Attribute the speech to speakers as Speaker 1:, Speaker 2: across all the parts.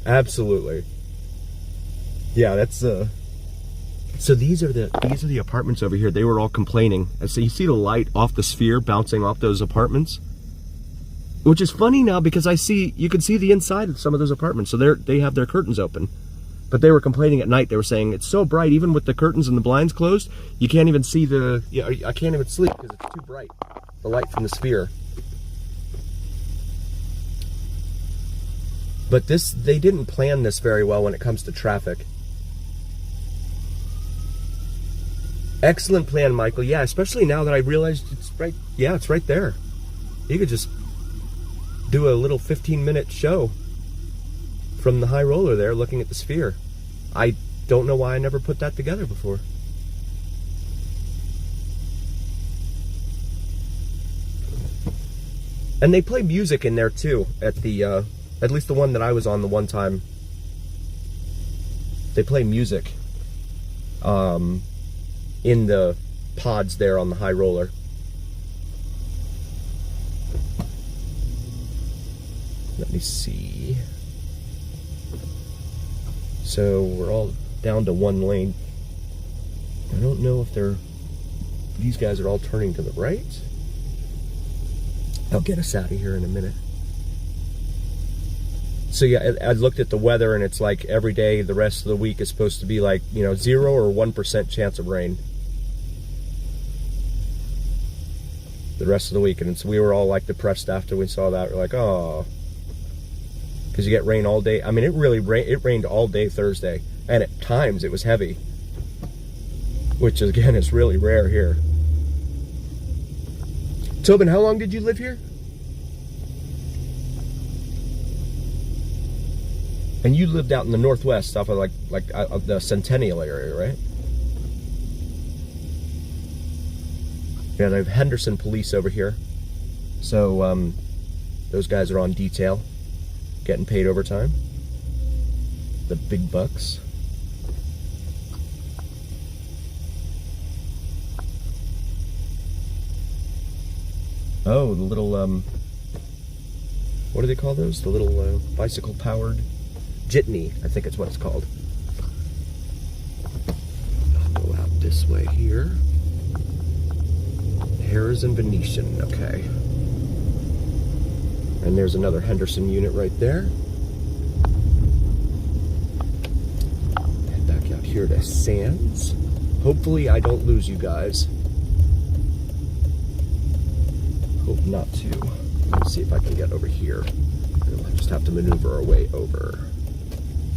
Speaker 1: Absolutely. Yeah, that's so these are the apartments over here. They were all complaining. And so you see the light off the sphere bouncing off those apartments, which is funny now because you can see the inside of some of those apartments. So they have their curtains open, but they were complaining at night. They were saying it's so bright, even with the curtains and the blinds closed, you can't even see I can't even sleep because it's too bright, the light from the sphere. But they didn't plan this very well when it comes to traffic. Excellent plan, Michael. Yeah, especially now that I realized it's right. Yeah, it's right there. You could just do a little 15-minute show from the high roller there looking at the sphere. I don't know why I never put that together before. And they play music in there too at least the one that I was on the one time. They play music in the pods there on the high roller. Let me see. So we're all down to one lane. I don't know if these guys are all turning to the right. I'll get us out of here in a minute. So yeah, I looked at the weather and it's like every day the rest of the week is supposed to be like, 0 or 1% chance of rain. The rest of the week, and we were all like depressed after we saw that. We're like, oh, because you get rain all day. I mean, it rained all day Thursday, and at times it was heavy, which again is really rare here. Tobin, how long did you live here? And you lived out in the northwest, off of like the Centennial area, right? Yeah, they have Henderson police over here. So those guys are on detail, getting paid overtime. The big bucks. Oh, the little what do they call those? The little bicycle powered jitney, I think it's what it's called. I'll go out this way here. Harris and Venetian, okay. And there's another Henderson unit right there. Head back out here to Sands. Hopefully I don't lose you guys. Hope not to. Let's see if I can get over here. I'll just have to maneuver our way over.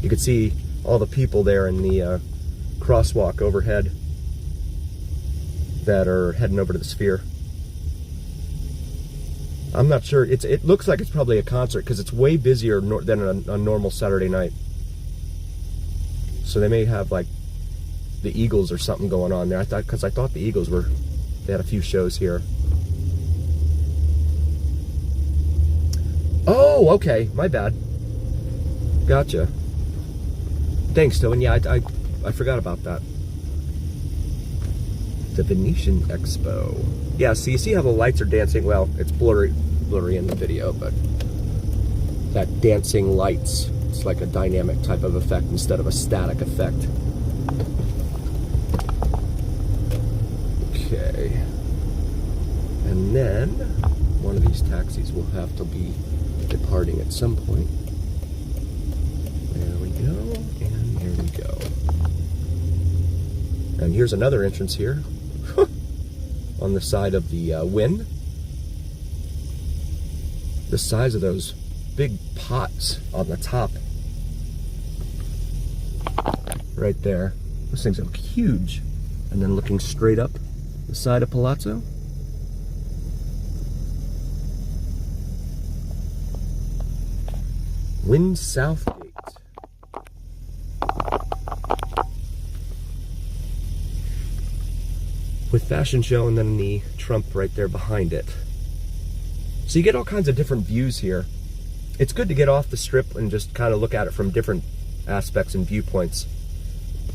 Speaker 1: You can see all the people there in the crosswalk overhead that are heading over to the sphere. I'm not sure. It looks like it's probably a concert because it's way busier than a normal Saturday night. So they may have like the Eagles or something going on there. I thought the Eagles they had a few shows here. Oh, okay. My bad. Gotcha. Thanks, Tobin. Yeah, I forgot about that. The Venetian Expo. Yeah, so you see how the lights are dancing? Well, it's blurry in the video, but that dancing lights, it's like a dynamic type of effect instead of a static effect. Okay. And then one of these taxis will have to be departing at some point. There we go, and there we go. And here's another entrance here. On the side of the Wynn. The size of those big pots on the top. Right there. Those things look huge. And then looking straight up the side of Palazzo. Wynn Southgate. With fashion show and then the Trump right there behind it. So you get all kinds of different views here. It's good to get off the strip and just kind of look at it from different aspects and viewpoints.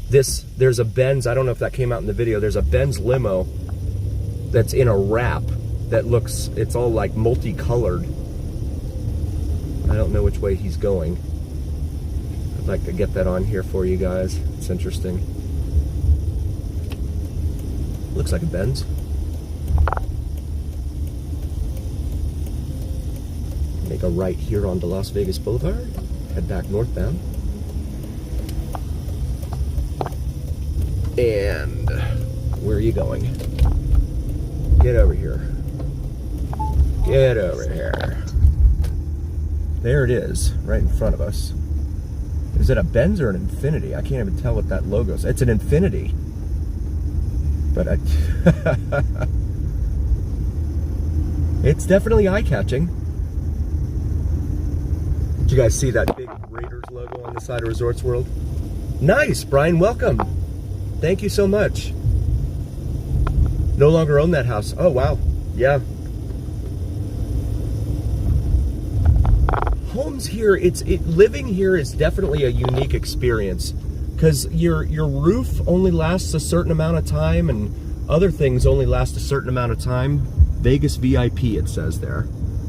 Speaker 1: There's a Benz, I don't know if that came out in the video, there's a Benz limo that's in a wrap that looks, it's all like multicolored. I don't know which way he's going. like to get that on here for you guys. It's interesting. Looks like a Benz. Make a right here onto Las Vegas Boulevard. Head back northbound. And where are you going? Get over here. Get over here. There it is, right in front of us. Is it a Benz or an Infinity? I can't even tell what that logo is. It's an Infinity. But it's definitely eye-catching. Did you guys see that big Raiders logo on the side of Resorts World? Nice, Brian, welcome. Thank you so much. No longer own that house. Oh, wow. Yeah. Homes here, living here is definitely a unique experience, because your roof only lasts a certain amount of time and other things only last a certain amount of time. Vegas VIP, it says there.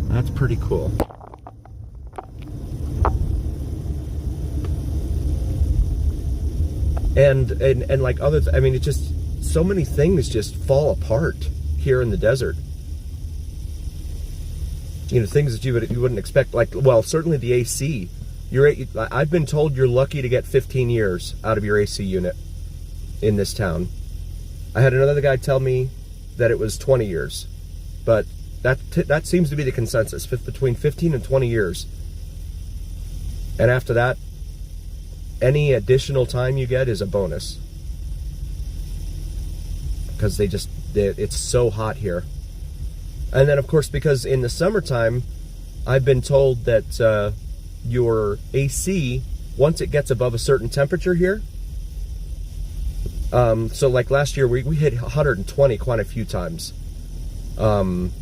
Speaker 1: That's pretty cool. And like I mean, it just, so many things just fall apart here in the desert. You know, things that you wouldn't expect, like, well, certainly the AC. I've been told you're lucky to get 15 years out of your AC unit in this town. I had another guy tell me that it was 20 years, but that seems to be the consensus, between 15 and 20 years. And after that, any additional time you get is a bonus, because it's so hot here. And then, of course, because in the summertime, I've been told that your AC, once it gets above a certain temperature here, so like last year, we hit 120 quite a few times. And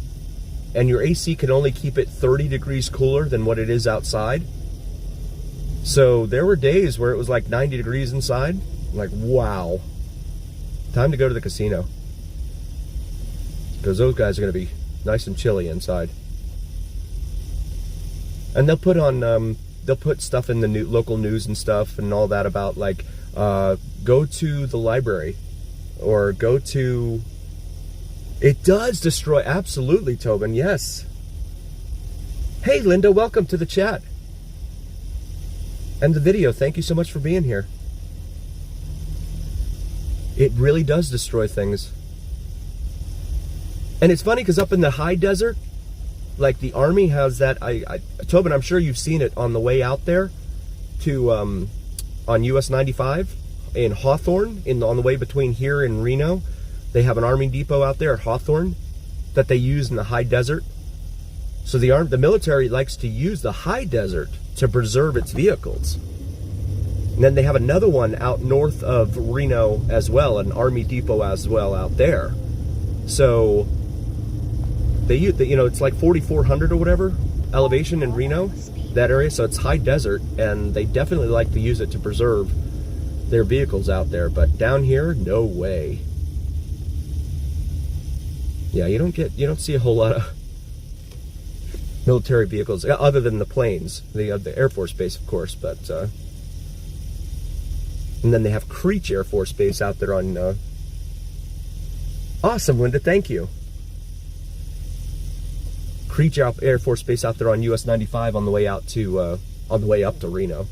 Speaker 1: your AC can only keep it 30 degrees cooler than what it is outside. So there were days where it was like 90 degrees inside. I'm like, wow. Time to go to the casino, because those guys are going to be nice and chilly inside. And they'll put stuff in the local news and stuff and all that about, like, go to the library, or go to, it does destroy, absolutely, Tobin, yes. Hey, Linda, welcome to the chat and the video. Thank you so much for being here. It really does destroy things. And it's funny, because up in the high desert, like the Army has that, Tobin, I'm sure you've seen it on the way out there to, on US 95 in Hawthorne, on the way between here and Reno. They have an Army depot out there at Hawthorne that they use in the high desert. So the military likes to use the high desert to preserve its vehicles. And then they have another one out north of Reno as well, an Army depot as well out there. So they use, it's like 4,400 or whatever elevation in Reno, that area. So it's high desert, and they definitely like to use it to preserve their vehicles out there. But down here, no way. Yeah, you don't see a whole lot of military vehicles other than the planes, the Air Force Base, of course. But and then they have Creech Air Force Base out there on. Awesome, Linda, thank you. Creech Air Force Base out there on US 95 on the way out to on the way up to Reno,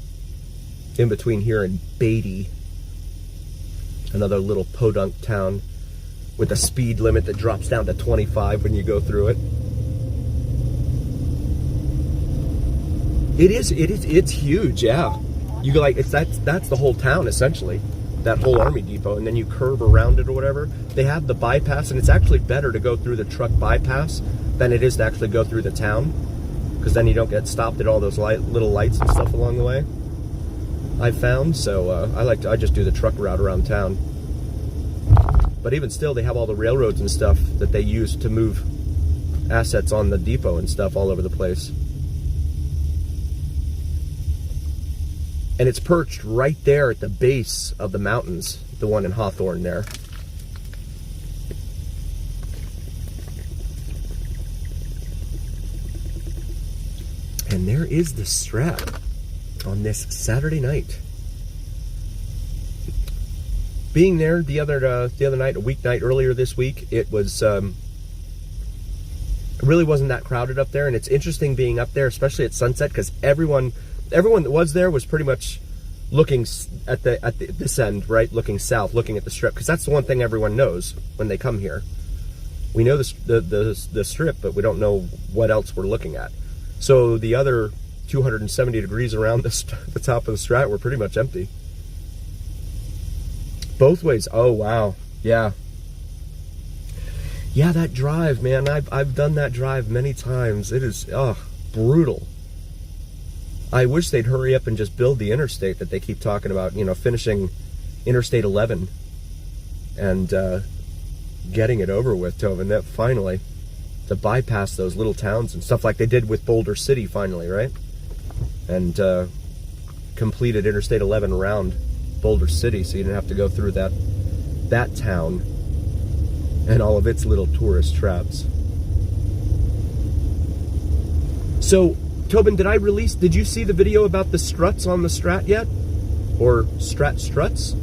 Speaker 1: in between here and Beatty, another little podunk town with a speed limit that drops down to 25 when you go through it. It's huge, yeah. You go like, that's the whole town essentially, that whole Army depot, and then you curve around it or whatever. They have the bypass, and it's actually better to go through the truck bypass than it is to actually go through the town, because then you don't get stopped at all those little lights and stuff along the way, I've found. So I just do the truck route around town. But even still, they have all the railroads and stuff that they use to move assets on the depot and stuff all over the place. And it's perched right there at the base of the mountains, the one in Hawthorne there. And there is the strap. on this Saturday night. Being there the other night, a weeknight earlier this week, it was it really wasn't that crowded up there, and it's interesting being up there, especially at sunset, because everyone that was there was pretty much looking at this end, right, looking south, looking at the strip, because that's the one thing everyone knows when they come here. We know the strip, but we don't know what else we're looking at. So the other 270 degrees around the top of the Strat were pretty much empty. Both ways. Oh wow, yeah. Yeah, that drive, man. I've done that drive many times. It is brutal. I wish they'd hurry up and just build the interstate that they keep talking about. You know, finishing Interstate 11 and getting it over with, Tobin. That finally, to bypass those little towns and stuff like they did with Boulder City finally, right? And completed Interstate 11 around Boulder City, so you didn't have to go through that town and all of its little tourist traps. So, Tobin, did you see the video about the struts on the Strat yet? Or struts? Struts.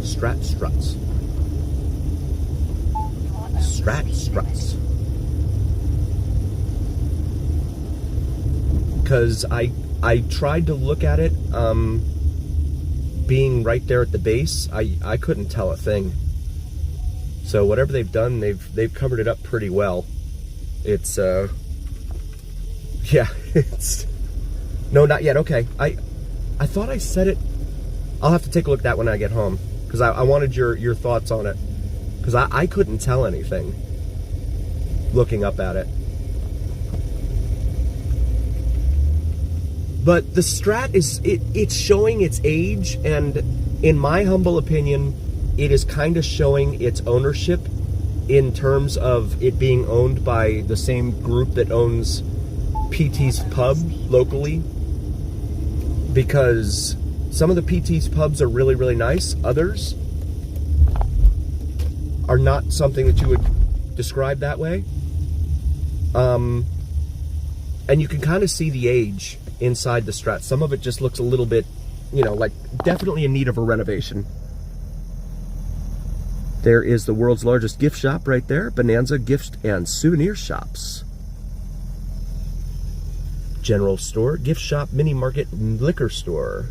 Speaker 1: Struts. Because I tried to look at it, being right there at the base, I couldn't tell a thing. So whatever they've done, they've covered it up pretty well. It's yeah, it's no, not yet. Okay, I thought I said it. I'll have to take a look at that when I get home, because I wanted your thoughts on it, because I couldn't tell anything looking up at it. But the Strat it's showing its age, and in my humble opinion, it is kind of showing its ownership in terms of it being owned by the same group that owns PT's Pub locally. Because some of the PT's pubs are really, really nice. Others are not something that you would describe that way. And you can kind of see the age inside the Strat. Some of it just looks a little bit, you know, like definitely in need of a renovation. There is the world's largest gift shop right there. Bonanza Gift and Souvenir Shops. General store, gift shop, mini market, liquor store.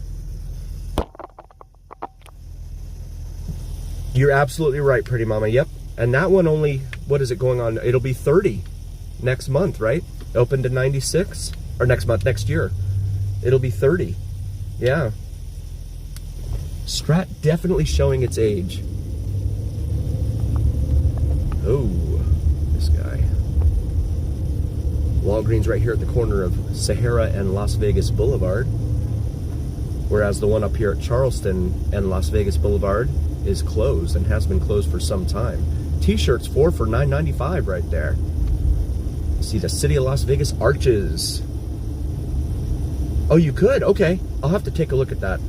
Speaker 1: You're absolutely right, pretty mama. Yep. And that one only, what is it going on? It'll be 30 next month, right? Open to 96? Or next month, next year. It'll be 30. Yeah. Strat definitely showing its age. Oh, this guy. Walgreens right here at the corner of Sahara and Las Vegas Boulevard. Whereas the one up here at Charleston and Las Vegas Boulevard is closed and has been closed for some time. T-shirts 4 for $9.95 right there. See the City of Las Vegas arches. Oh, you could? Okay. I'll have to take a look at that.